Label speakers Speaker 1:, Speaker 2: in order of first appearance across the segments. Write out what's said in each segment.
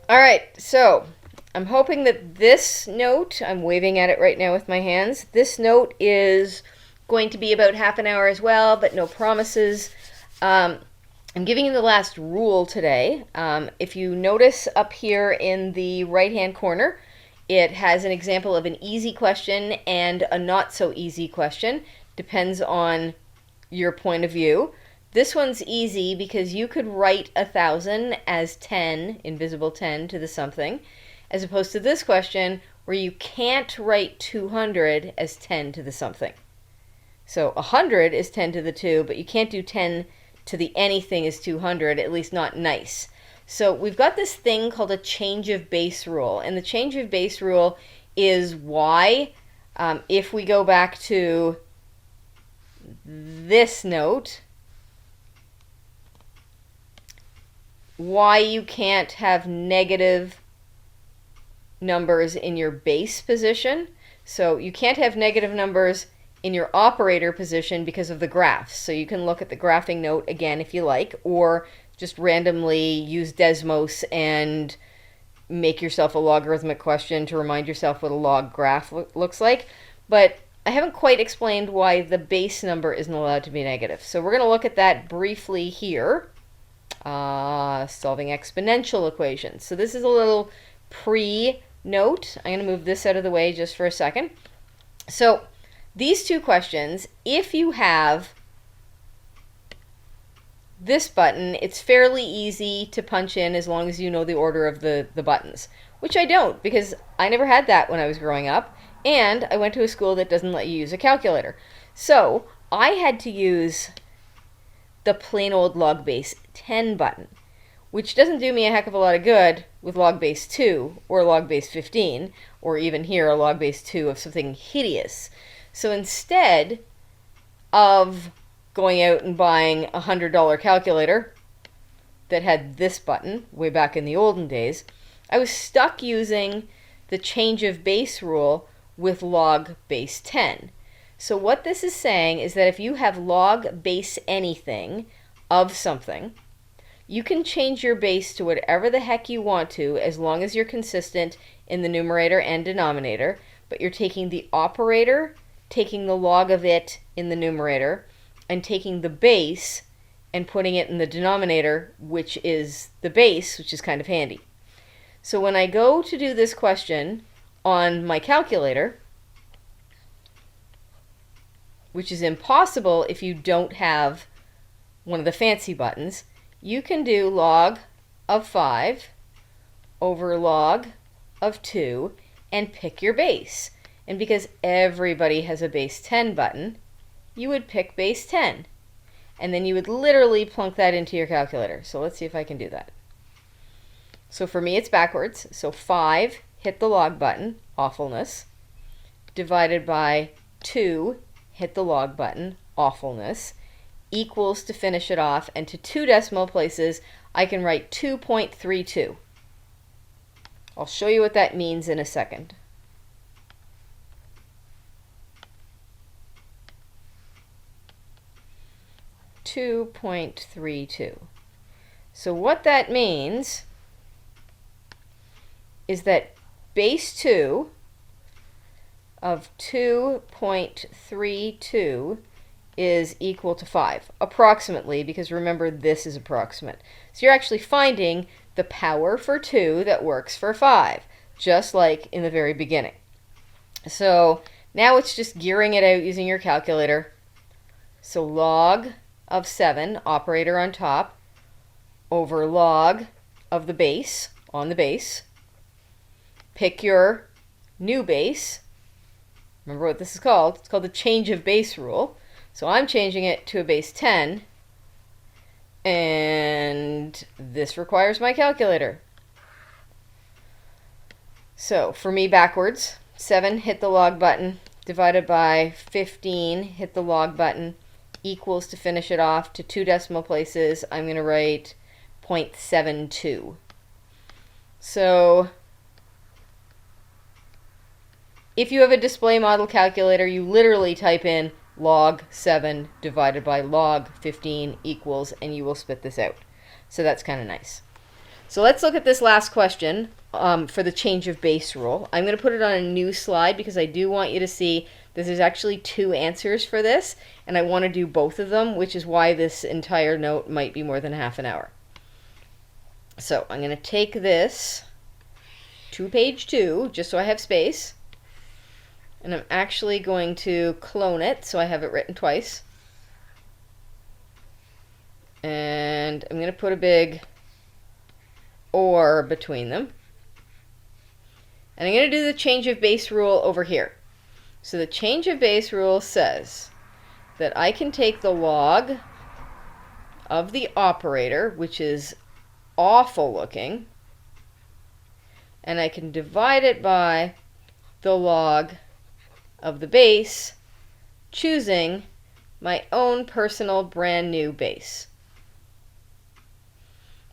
Speaker 1: All right, so I'm hoping that this note, I'm waving at it right now with my hands, this note is going to be about half an hour as well, but no promises. I'm giving you the last rule today. If you notice up here in the right-hand corner, it has an example of an easy question and a not so easy question. Depends on your point of view. This one's easy because you could write 1,000 as 10, invisible 10 to the something, as opposed to this question where you can't write 200 as 10 to the something. So 100 is 10 to the 2, but you can't do 10 to the anything is 200, at least not nice. So we've got this thing called a change of base rule, and the change of base rule is why, if we go back to this note, why you can't have negative numbers in your base position. So you can't have negative numbers in your operator position because of the graphs. So you can look at the graphing note again if you like, or just randomly use Desmos and make yourself a logarithmic question to remind yourself what a log graph looks like. But I haven't quite explained why the base number isn't allowed to be negative. So we're going to look at that briefly here. Solving exponential equations. So this is a little pre-note. I'm going to move this out of the way just for a second. So these two questions, if you have this button, it's fairly easy to punch in as long as you know the order of the buttons, which I don't because I never had that when I was growing up, and I went to a school that doesn't let you use a calculator. So I had to use the plain old log base 10 button, which doesn't do me a heck of a lot of good with log base 2 or log base 15, or even here a log base 2 of something hideous. So instead of going out and buying a $100 calculator that had this button way back in the olden days, I was stuck using the change of base rule with log base 10. So what this is saying is that if you have log base anything of something, you can change your base to whatever the heck you want to as long as you're consistent in the numerator and denominator, but you're taking the operator, taking the log of it in the numerator, and taking the base and putting it in the denominator, which is the base, which is kind of handy. So when I go to do this question on my calculator, which is impossible if you don't have one of the fancy buttons, you can do log of 5 over log of 2 and pick your base. And because everybody has a base 10 button, you would pick base 10. And then you would literally plunk that into your calculator. So let's see if I can do that. So for me it's backwards. So 5, hit the log button, awfulness, divided by 2, hit the log button, awfulness, equals to finish it off, and to 2 decimal places, I can write 2.32. I'll show you what that means in a second. .32. So what that means is that base 2 of 2.32 is equal to 5, approximately, because remember this is approximate. So you're actually finding the power for 2 that works for 5, just like in the very beginning. So now it's just gearing it out using your calculator. So log of 7, operator on top, over log of the base, on the base. Pick your new base. Remember what this is called? It's called the change of base rule. So I'm changing it to a base 10, and this requires my calculator. So for me backwards, 7, hit the log button, divided by 15, hit the log button, equals to finish it off to 2 decimal places, I'm going to write 0.72. So if you have a display model calculator, you literally type in log 7 divided by log 15 equals, and you will spit this out. So that's kind of nice. So let's look at this last question for the change of base rule. I'm going to put it on a new slide because I do want you to see that there's actually 2 answers for this, and I want to do both of them, which is why this entire note might be more than half an hour. So I'm going to take this to page 2, just so I have space, and I'm actually going to clone it so I have it written twice. And I'm going to put a big or between them. And I'm going to do the change of base rule over here. So the change of base rule says that I can take the log of the operator, which is awful looking, and I can divide it by the log of the base, choosing my own personal brand new base.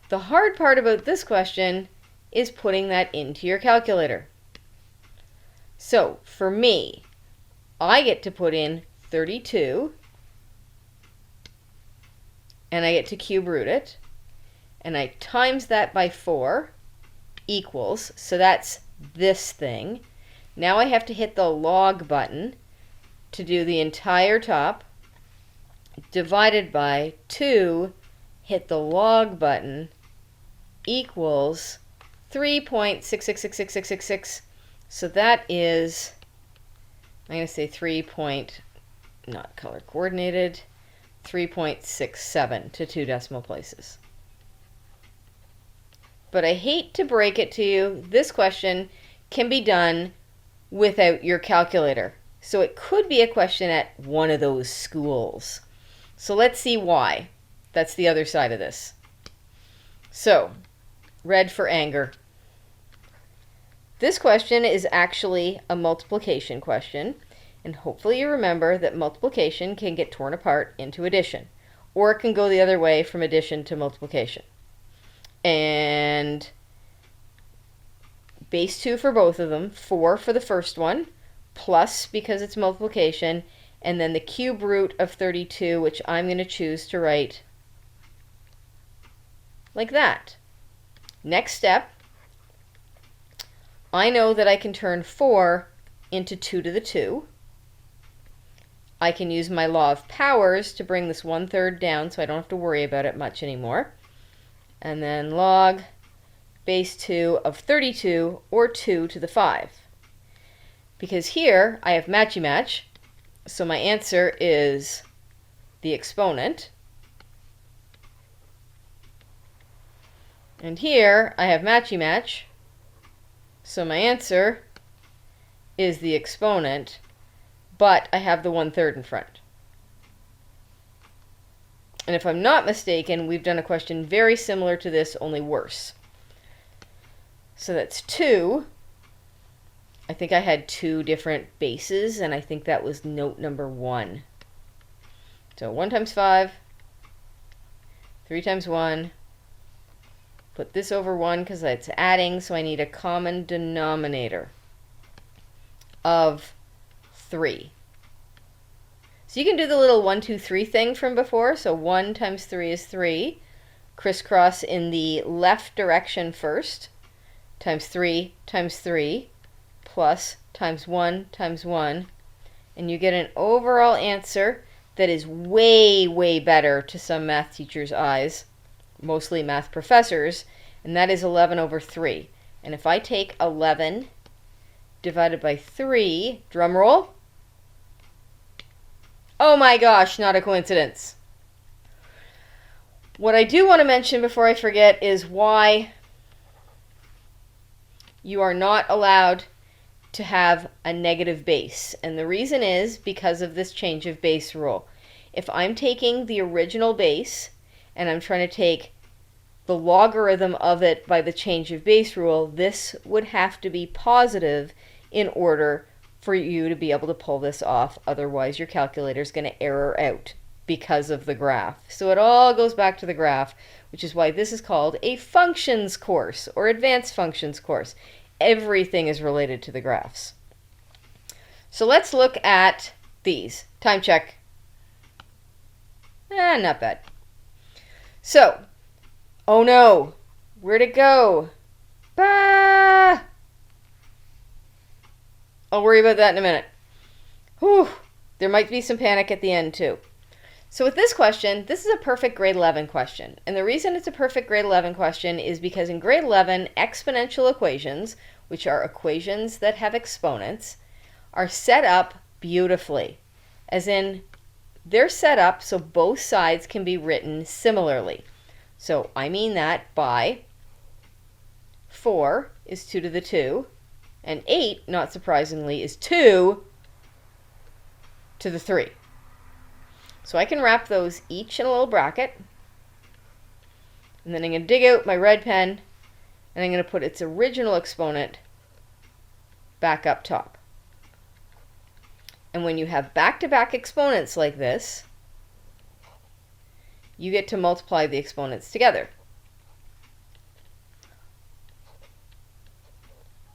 Speaker 1: The hard part about this question is putting that into your calculator. So for me, I get to put in 32, and I get to cube root it, and I times that by 4 equals, so that's this thing. Now I have to hit the log button to do the entire top, divided by 2, hit the log button, equals 3.666666. So that is, I'm going to say 3 point, not color coordinated, 3.67 to 2 decimal places. But I hate to break it to you, this question can be done without your calculator. So it could be a question at one of those schools. So let's see why. That's the other side of this. So, red for anger. This question is actually a multiplication question, and hopefully you remember that multiplication can get torn apart into addition, or it can go the other way from addition to multiplication. And base 2 for both of them, 4 for the first one, plus because it's multiplication, and then the cube root of 32, which I'm going to choose to write like that. Next step, I know that I can turn 4 into 2 to the 2. I can use my law of powers to bring this 1/3 down so I don't have to worry about it much anymore. And then log base 2 of 32, or 2 to the 5. Because here I have matchy-match, so my answer is the exponent. And here I have matchy-match, so my answer is the exponent, but I have the 1/3 in front. And if I'm not mistaken, we've done a question very similar to this, only worse. So that's 2. I think I had 2 different bases, and I think that was note number 1. So 1 times 5, 3 times 1, put this over 1 because it's adding, so I need a common denominator of 3. So you can do the little 1, 2, 3 thing from before. So 1 times 3 is 3. Crisscross in the left direction first. Times 3 times 3 plus times 1 times 1. And you get an overall answer that is way, way better to some math teachers' eyes, mostly math professors, and that is 11 over 3. And if I take 11 divided by 3, drum roll. Oh my gosh, not a coincidence. What I do want to mention before I forget is why you are not allowed to have a negative base. And the reason is because of this change of base rule. If I'm taking the original base and I'm trying to take the logarithm of it by the change of base rule, this would have to be positive in order for you to be able to pull this off. Otherwise, your calculator is going to error out because of the graph. So it all goes back to the graph, which is why this is called a functions course or advanced functions course. Everything is related to the graphs. So let's look at these. Time check. Not bad. So, oh no, Where'd it go? Bah! I'll worry about that in a minute. Whew. There might be some panic at the end too. So with this question, this is a perfect grade 11 question. And the reason it's a perfect grade 11 question is because in grade 11, exponential equations, which are equations that have exponents, are set up beautifully. As in, they're set up so both sides can be written similarly. So I mean that by 4 is 2 to the 2, and 8, not surprisingly, is 2 to the 3. So I can wrap those each in a little bracket, and then I'm going to dig out my red pen, and I'm going to put its original exponent back up top. And when you have back-to-back exponents like this, you get to multiply the exponents together.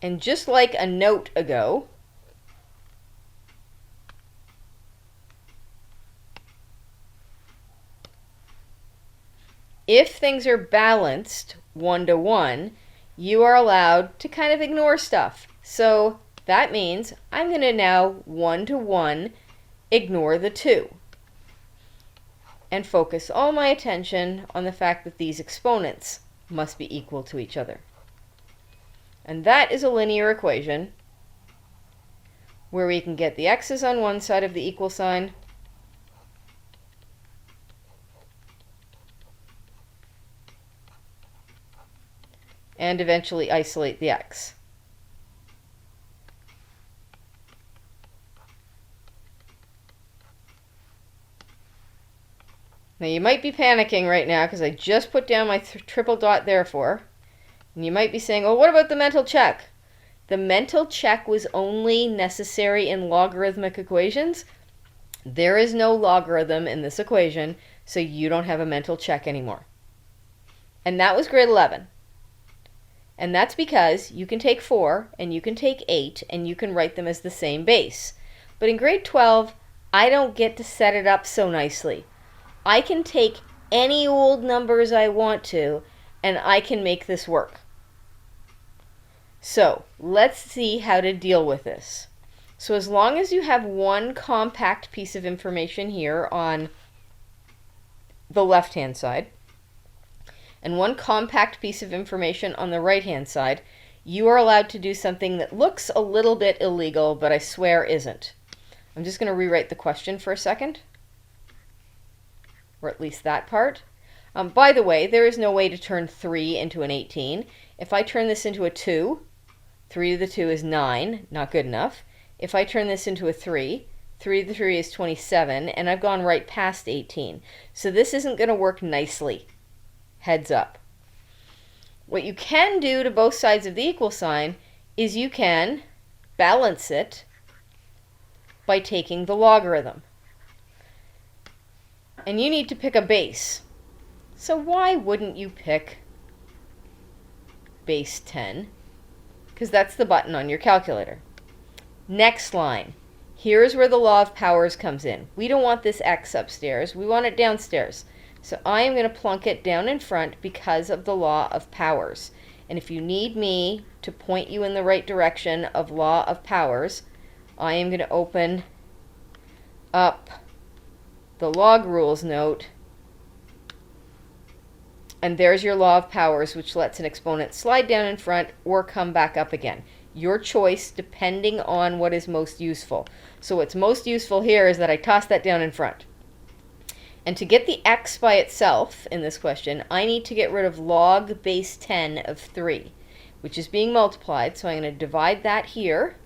Speaker 1: And just like a note ago, if things are balanced 1 to 1, you are allowed to kind of ignore stuff. So that means I'm going to now 1 to 1 ignore the 2 and focus all my attention on the fact that these exponents must be equal to each other. And that is a linear equation where we can get the x's on one side of the equal sign and eventually isolate the x. Now you might be panicking right now because I just put down my triple dot therefore, and you might be saying, well, what about the mental check? The mental check was only necessary in logarithmic equations. There is no logarithm in this equation, so you don't have a mental check anymore. And that was grade 11. And that's because you can take 4 and you can take 8 and you can write them as the same base. But in grade 12, I don't get to set it up so nicely. I can take any old numbers I want to and I can make this work. So let's see how to deal with this. So as long as you have one compact piece of information here on the left-hand side, and one compact piece of information on the right-hand side, you are allowed to do something that looks a little bit illegal, but I swear isn't. I'm just going to rewrite the question for a second, or at least that part. By the way, there is no way to turn 3 into an 18. If I turn this into a 2, 3 to the 2 is 9, not good enough. If I turn this into a 3, 3 to the 3 is 27, and I've gone right past 18. So this isn't going to work nicely. Heads up. What you can do to both sides of the equal sign is you can balance it by taking the logarithm. And you need to pick a base. So why wouldn't you pick base 10? Because that's the button on your calculator. Next line. Here's where the law of powers comes in. We don't want this x upstairs. We want it downstairs. So I am going to plunk it down in front because of the law of powers. And if you need me to point you in the right direction of law of powers, I am going to open up the log rules note. And there's your law of powers, which lets an exponent slide down in front or come back up again. Your choice depending on what is most useful. So what's most useful here is that I toss that down in front. And to get the x by itself in this question, I need to get rid of log base 10 of 3, which is being multiplied. So I'm going to divide that here.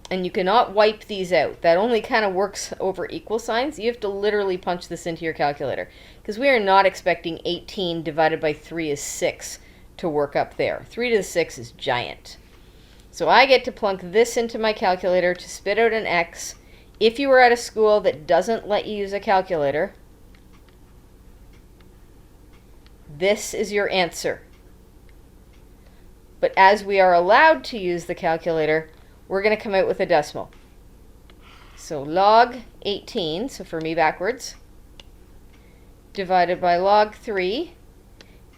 Speaker 1: And you cannot wipe these out. That only kind of works over equal signs. You have to literally punch this into your calculator, because we are not expecting 18 divided by 3 is 6 to work up there. 3 to the 6 is giant. So I get to plunk this into my calculator to spit out an x. If you were at a school that doesn't let you use a calculator, this is your answer. But as we are allowed to use the calculator, we're going to come out with a decimal. So log 18, so for me backwards, divided by log 3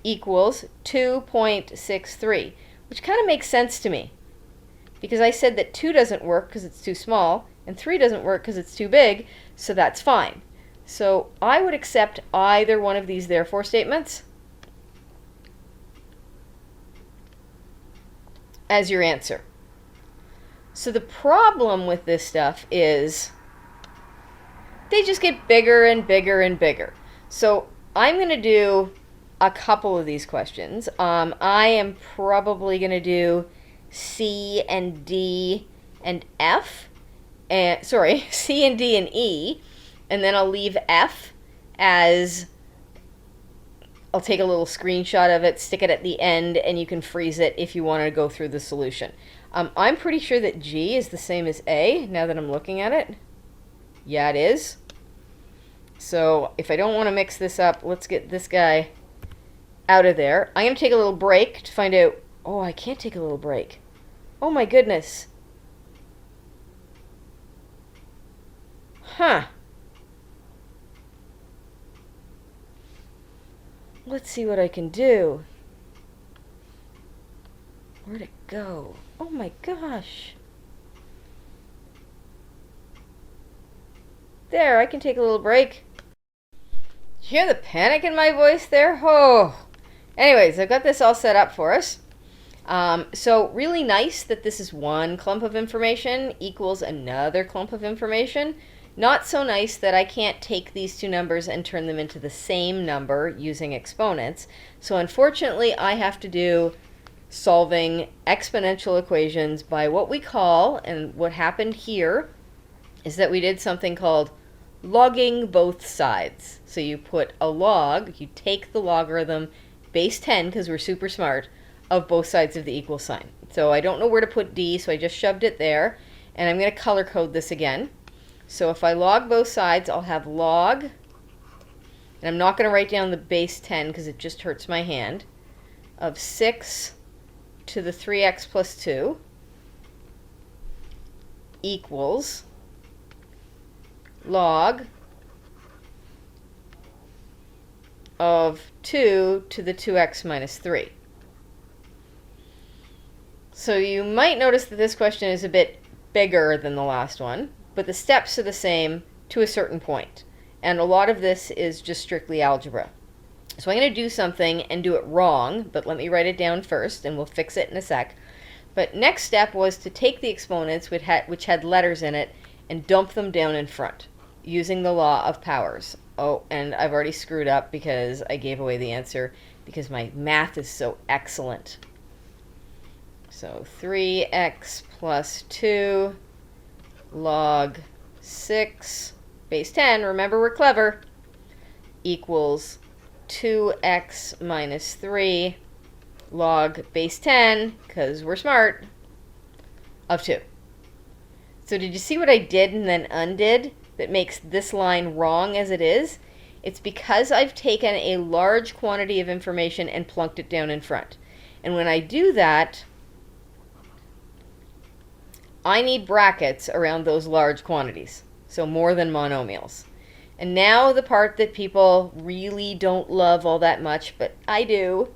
Speaker 1: equals 2.63, which kind of makes sense to me because I said that 2 doesn't work because it's too small and 3 doesn't work because it's too big, so that's fine. So I would accept either one of these therefore statements as your answer. So the problem with this stuff is they just get bigger and bigger and bigger. So I'm going to do a couple of these questions. I am probably going to do C and D and F, and sorry, C and D and E, and then I'll leave F as, I'll take a little screenshot of it, stick it at the end, and you can freeze it if you want to go through the solution. I'm pretty sure that G is the same as A, now that I'm looking at it. Yeah, it is. So if I don't want to mix this up, let's get this guy out of there. I'm going to take a little break to find out. Oh, I can't take a little break. Oh my goodness. Huh. Let's see what I can do. Where'd it go? Oh my gosh. There, I can take a little break. Did you hear the panic in my voice there? Oh. Anyways, I've got this all set up for us. So really nice that this is one clump of information equals another clump of information. Not so nice that I can't take these two numbers and turn them into the same number using exponents. So unfortunately, I have to do solving exponential equations by what we call, and what happened here is that we did something called logging both sides. So you put a log, you take the logarithm base 10, because we're super smart, of both sides of the equal sign. So I don't know where to put D, so I just shoved it there, and I'm going to color code this again. So if I log both sides, I'll have log, and I'm not going to write down the base 10 because it just hurts my hand, of 6 to the 3x plus 2 equals log of 2 to the 2x minus 3. So you might notice that this question is a bit bigger than the last one, but the steps are the same to a certain point. And a lot of this is just strictly algebra. So I'm going to do something and do it wrong, but let me write it down first, and we'll fix it in a sec. But next step was to take the exponents, which had letters in it, and dump them down in front, using the law of powers. Oh, and I've already screwed up because I gave away the answer, because my math is so excellent. So 3x plus 2 log 6 base 10, remember we're clever, equals 2x minus 3 log base 10, because we're smart, of 2. So did you see what I did and then undid that makes this line wrong as it is? It's because I've taken a large quantity of information and plunked it down in front. And when I do that, I need brackets around those large quantities, so more than monomials. And now the part that people really don't love all that much, but I do.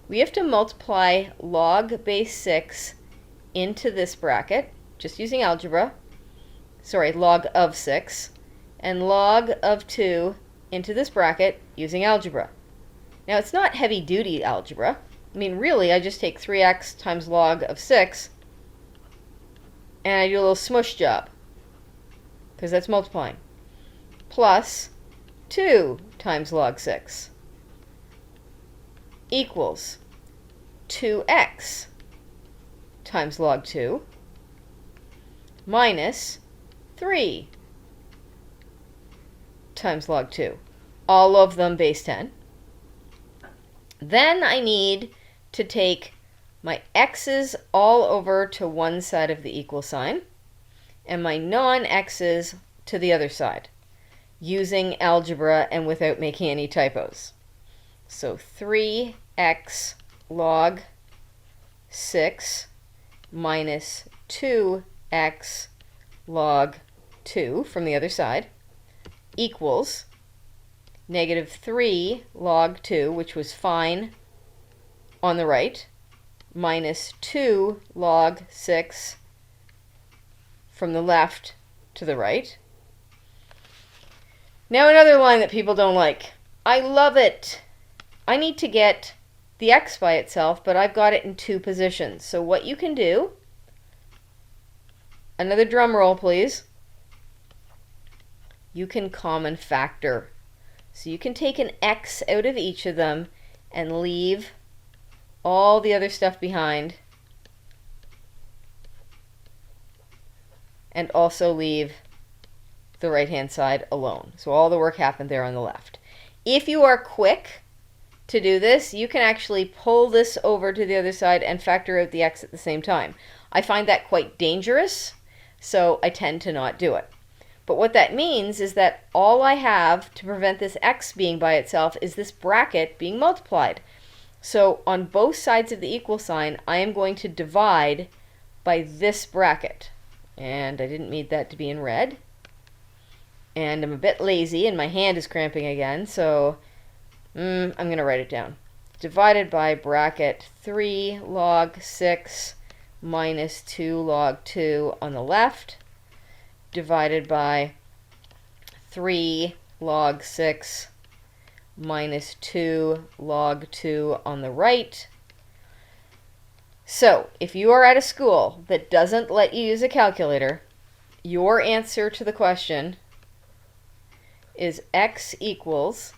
Speaker 1: We have to multiply log base 6 into this bracket, just using algebra. Sorry, log of 6. And log of 2 into this bracket using algebra. Now it's not heavy-duty algebra. I mean, really, I just take 3x times log of 6, and I do a little smush job, because that's multiplying, plus 2 times log 6 equals 2x times log 2 minus 3 times log 2, all of them base 10. Then I need to take my x's all over to one side of the equal sign, and my non-x's to the other side, using algebra and without making any typos. So 3x log 6 minus 2x log 2 from the other side equals negative 3 log 2, which was fine on the right, minus 2 log 6 from the left to the right. Now another line that people don't like. I love it. I need to get the x by itself, but I've got it in 2 positions. So what you can do, another drum roll please, you can common factor. So you can take an x out of each of them and leave all the other stuff behind, and also leave the right hand side alone. So all the work happened there on the left. If you are quick to do this, you can actually pull this over to the other side and factor out the x at the same time. I find that quite dangerous, so I tend to not do it. But what that means is that all I have to prevent this x being by itself is this bracket being multiplied. So on both sides of the equal sign, I am going to divide by this bracket. And I didn't need that to be in red. And I'm a bit lazy and my hand is cramping again, so I'm going to write it down. Divided by bracket 3 log 6 minus 2 log 2 on the left, divided by 3 log 6 minus 2 log 2 on the right. So, if you are at a school that doesn't let you use a calculator, your answer to the question is x equals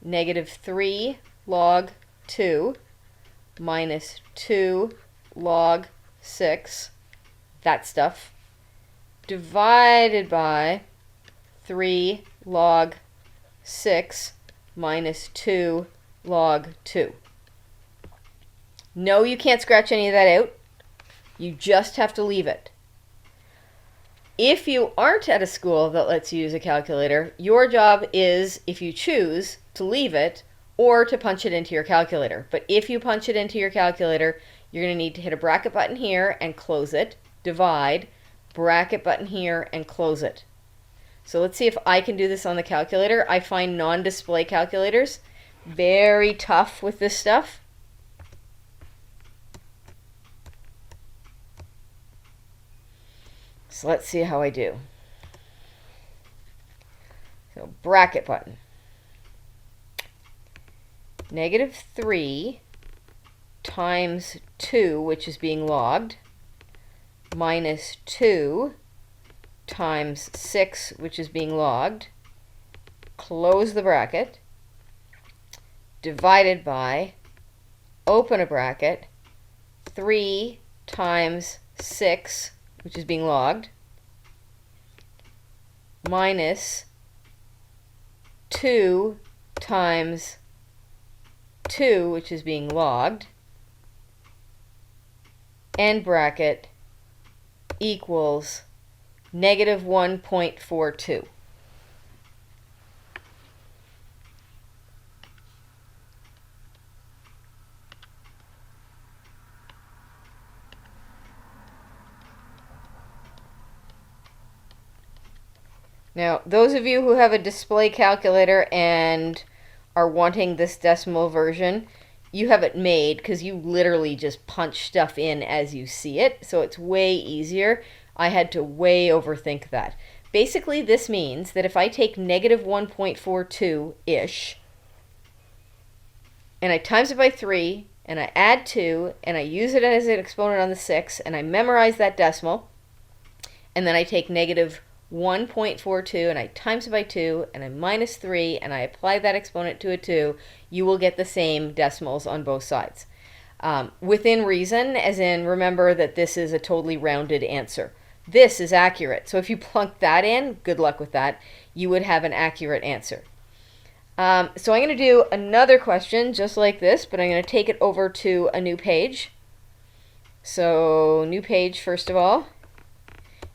Speaker 1: negative 3 log 2 minus 2 log 6, that stuff, divided by 3 log 6 minus 2 log 2. No, you can't scratch any of that out. You just have to leave it. If you aren't at a school that lets you use a calculator, your job is, if you choose, to leave it or to punch it into your calculator. But if you punch it into your calculator, you're going to need to hit a bracket button here and close it, divide, bracket button here and close it. So let's see if I can do this on the calculator. I find non-display calculators very tough with this stuff. So let's see how I do. So bracket button. Negative 3 times 2, which is being logged, minus 2 times 6, which is being logged, close the bracket, divided by, open a bracket, 3 times 6, which is being logged, minus 2 times 2, which is being logged, end bracket, equals negative 1.42. Now, those of you who have a display calculator and are wanting this decimal version, you have it made because you literally just punch stuff in as you see it, so it's way easier. I had to way overthink that. Basically, this means that if I take negative 1.42-ish, and I times it by 3, and I add 2, and I use it as an exponent on the 6, and I memorize that decimal, and then I take negative 1.42 and I times it by 2 and I minus 3 and I apply that exponent to a 2, you will get the same decimals on both sides. Within reason, as in remember that this is a totally rounded answer. This is accurate. So if you plunk that in, good luck with that, you would have an accurate answer. So I'm going to do another question just like this, but I'm going to take it over to a new page. So new page first of all.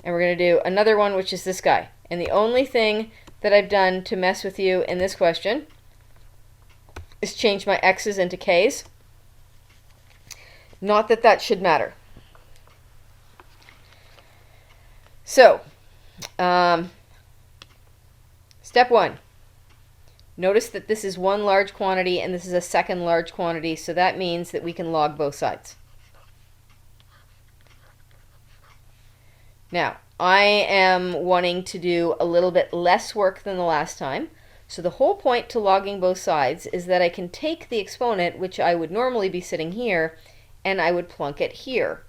Speaker 1: And we're going to do another one, which is this guy. And the only thing that I've done to mess with you in this question is change my x's into k's. Not that that should matter. So, Step 1. Notice that this is one large quantity and this is a second large quantity, so that means that we can log both sides. Now, I am wanting to do a little bit less work than the last time, so the whole point to logging both sides is that I can take the exponent, which I would normally be sitting here, and I would plunk it here.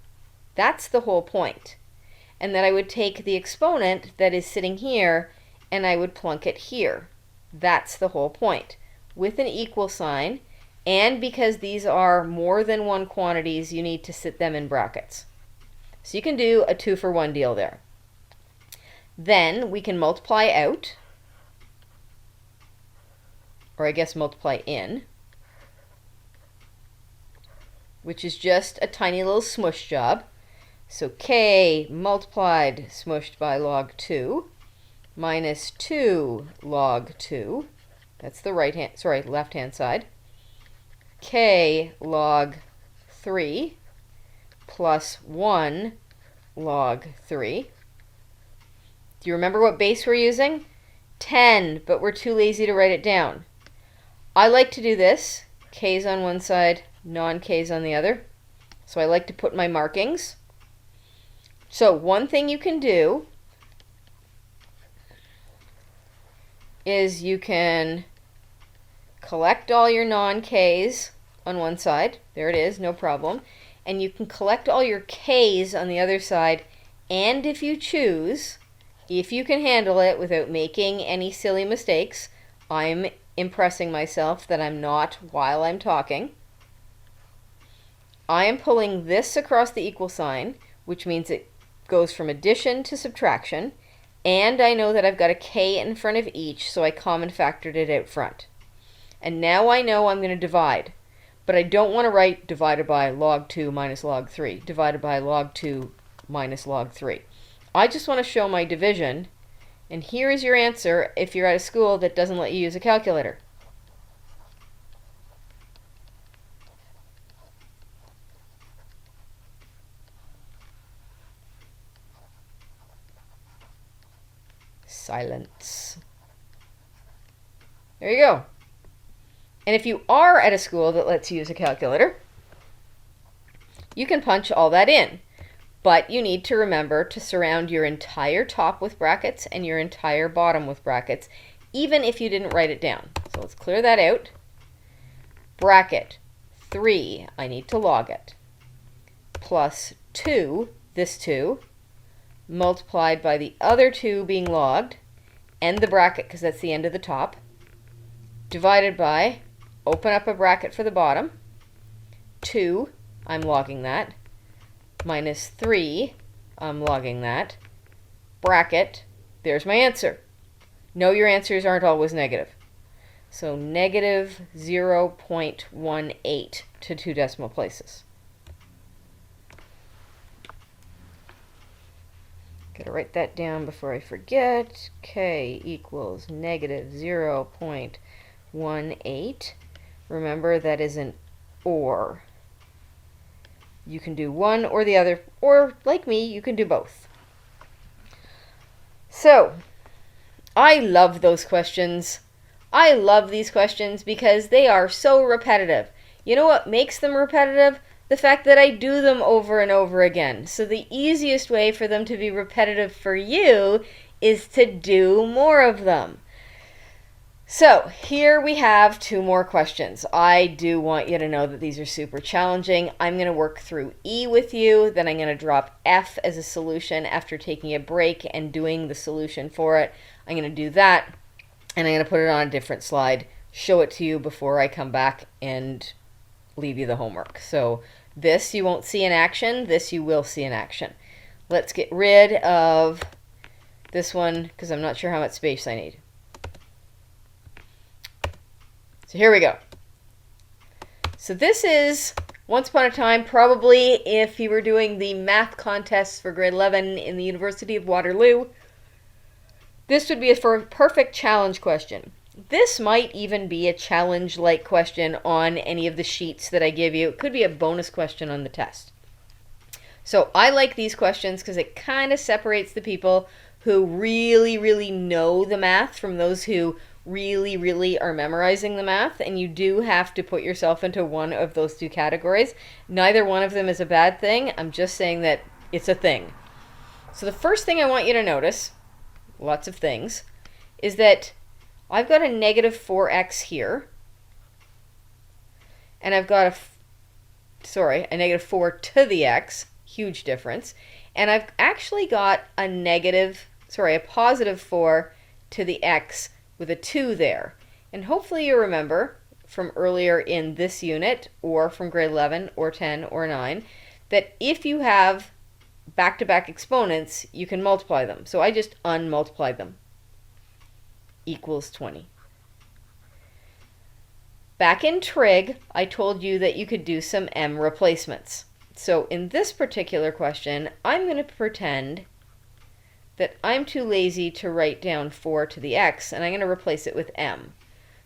Speaker 1: That's the whole point. And then I would take the exponent that is sitting here, and I would plunk it here. That's the whole point. With an equal sign, and because these are more than one quantities, you need to sit them in brackets. So you can do a 2-for-1 deal there. Then we can multiply out, or I guess multiply in, which is just a tiny little smush job. So k multiplied smushed by log 2 minus 2 log 2, that's the left hand side, k log 3 plus 1 log 3. Do you remember what base we're using? 10, but we're too lazy to write it down. I like to do this, k's on one side, non-k's on the other. So I like to put my markings. So one thing you can do is you can collect all your non-k's on one side. There it is, no problem. And you can collect all your k's on the other side, and if you choose, if you can handle it without making any silly mistakes, I'm impressing myself that I'm not while I'm talking, I am pulling this across the equal sign, which means it goes from addition to subtraction, and I know that I've got a k in front of each, so I common factored it out front. And now I know I'm going to divide, but I don't want to write divided by log 2 minus log 3, divided by log 2 minus log 3. I just want to show my division, and here is your answer if you're at a school that doesn't let you use a calculator. Silence. There you go. And if you are at a school that lets you use a calculator, you can punch all that in. But you need to remember to surround your entire top with brackets and your entire bottom with brackets, even if you didn't write it down. So let's clear that out. Bracket 3, I need to log it, plus 2, this 2, multiplied by the other 2 being logged, and the bracket because that's the end of the top, divided by, open up a bracket for the bottom, 2, I'm logging that, minus 3, I'm logging that, bracket, there's my answer. No, your answers aren't always negative. So negative 0.18 to 2 decimal places. Gotta write that down before I forget. K equals negative 0.18. Remember, that is an or. You can do one or the other, or like me, you can do both. So, I love those questions. I love these questions because they are so repetitive. You know what makes them repetitive? The fact that I do them over and over again. So the easiest way for them to be repetitive for you is to do more of them. So here we have 2 more questions. I do want you to know that these are super challenging. I'm going to work through E with you, then I'm going to drop F as a solution after taking a break and doing the solution for it. I'm going to do that, and I'm going to put it on a different slide, show it to you before I come back and leave you the homework. So this you won't see in action, this you will see in action. Let's get rid of this one because I'm not sure how much space I need. So here we go. So this is, once upon a time, probably if you were doing the math contests for grade 11 in the University of Waterloo, this would be a perfect challenge question. This might even be a challenge-like question on any of the sheets that I give you. It could be a bonus question on the test. So I like these questions because it kind of separates the people who really, really know the math from those who really, really are memorizing the math, and you do have to put yourself into one of those two categories. Neither one of them is a bad thing. I'm just saying that it's a thing. So the first thing I want you to notice, lots of things, is that I've got a negative 4x here, and I've got a negative 4 to the x, huge difference, and I've actually got a positive 4 to the x with a 2 there. And hopefully you remember from earlier in this unit, or from grade 11 or 10 or 9, that if you have back-to-back exponents, you can multiply them. So I just unmultiplied them. Equals 20. Back in trig, I told you that you could do some m replacements. So in this particular question, I'm going to pretend that I'm too lazy to write down 4 to the x, and I'm going to replace it with m.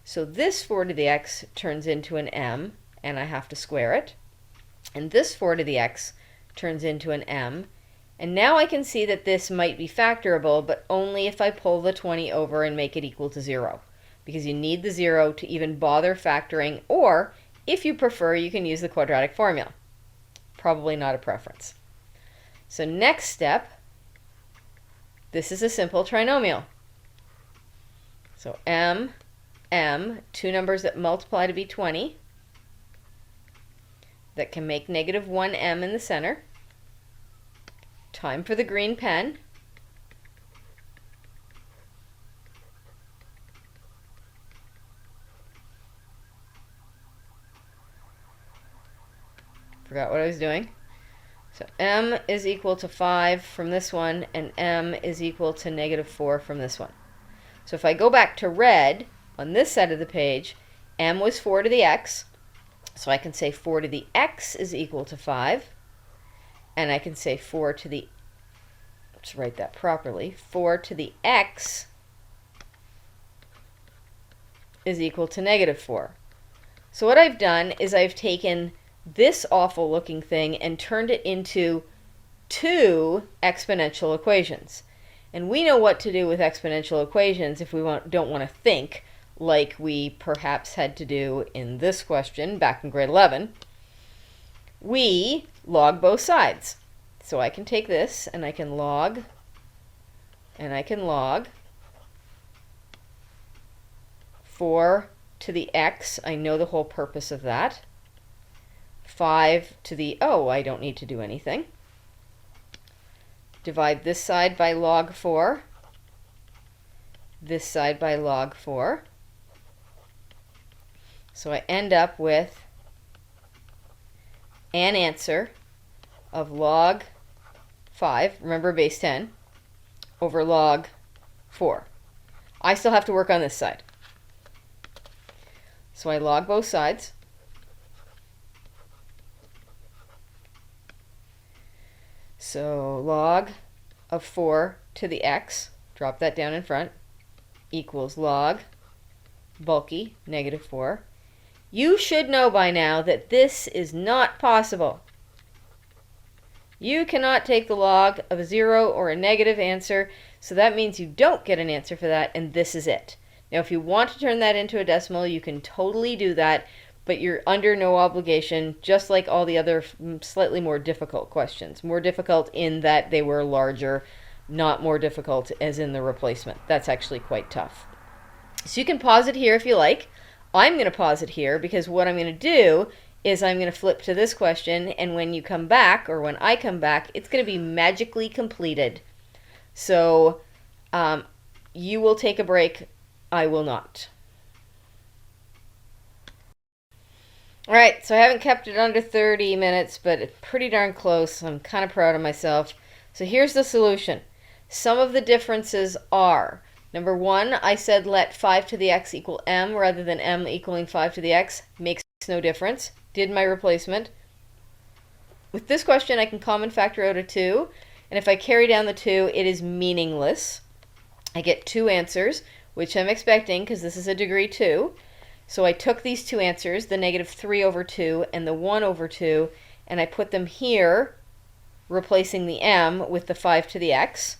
Speaker 1: So this 4 to the x turns into an m, and I have to square it. And this 4 to the x turns into an m. And now I can see that this might be factorable, but only if I pull the 20 over and make it equal to 0. Because you need the 0 to even bother factoring, or if you prefer, you can use the quadratic formula. Probably not a preference. So next step, this is a simple trinomial. So m, two numbers that multiply to be 20, that can make negative 1m in the center. Time for the green pen. Forgot what I was doing. So m is equal to 5 from this one, and m is equal to negative 4 from this one. So if I go back to red, on this side of the page, m was 4 to the x, so I can say 4 to the x is equal to 5, and I can say 4 to the, let's write that properly, 4 to the x is equal to negative 4. So what I've done is I've taken this awful looking thing and turned it into two exponential equations. And we know what to do with exponential equations if we don't want to think like we perhaps had to do in this question back in grade 11. We log both sides. So I can take this and I can log, and I can log 4 to the x. I know the whole purpose of that. 5 to the, I don't need to do anything. Divide this side by log 4, this side by log 4. So I end up with an answer of log 5, remember base 10, over log 4. I still have to work on this side. So I log both sides. So log of 4 to the x, drop that down in front, equals log, bulky, negative 4. You should know by now that this is not possible. You cannot take the log of a 0 or a negative answer, so that means you don't get an answer for that, and this is it. Now, if you want to turn that into a decimal, you can totally do that, but you're under no obligation, just like all the other slightly more difficult questions. More difficult in that they were larger, not more difficult as in the replacement. That's actually quite tough. So you can pause it here if you like. I'm going to pause it here because what I'm going to do is I'm going to flip to this question, and when you come back, or when I come back, it's going to be magically completed. So you will take a break. I will not. All right, so I haven't kept it under 30 minutes, but it's pretty darn close. I'm kind of proud of myself. So here's the solution. Some of the differences are, number 1, I said let 5 to the x equal m rather than m equaling 5 to the x. Makes no difference. Did my replacement. With this question, I can common factor out a 2, and if I carry down the 2, it is meaningless. I get 2 answers, which I'm expecting because this is a degree 2. So I took these 2 answers, the negative 3 over 2 and the 1 over 2, and I put them here, replacing the m with the 5 to the x.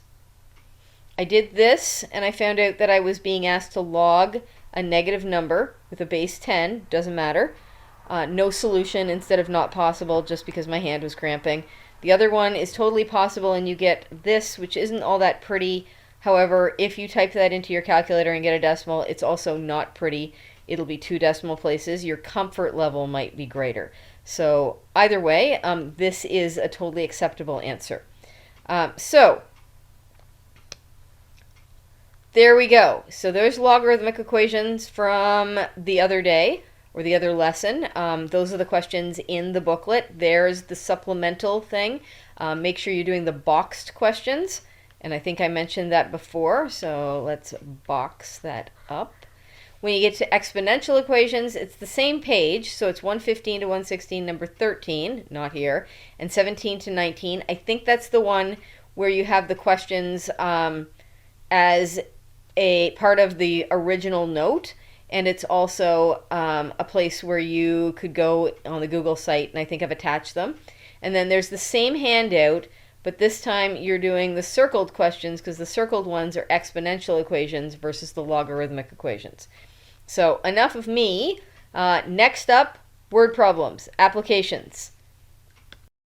Speaker 1: I did this and I found out that I was being asked to log a negative number with a base 10, doesn't matter. No solution instead of not possible just because my hand was cramping. The other one is totally possible and you get this, which isn't all that pretty. However, if you type that into your calculator and get a decimal, it's also not pretty. It'll be 2 decimal places. Your comfort level might be greater. So either way, this is a totally acceptable answer. So there we go. So there's logarithmic equations from the other day or the other lesson. Those are the questions in the booklet. There's the supplemental thing. Make sure you're doing the boxed questions. And I think I mentioned that before, so let's box that up. When you get to exponential equations, it's the same page, so it's 115 to 116, number 13, not here, and 17 to 19. I think that's the one where you have the questions as a part of the original note, and it's also a place where you could go on the Google site, and I think I've attached them. And then there's the same handout, but this time you're doing the circled questions because the circled ones are exponential equations versus the logarithmic equations. So enough of me. Next up, word problems, applications.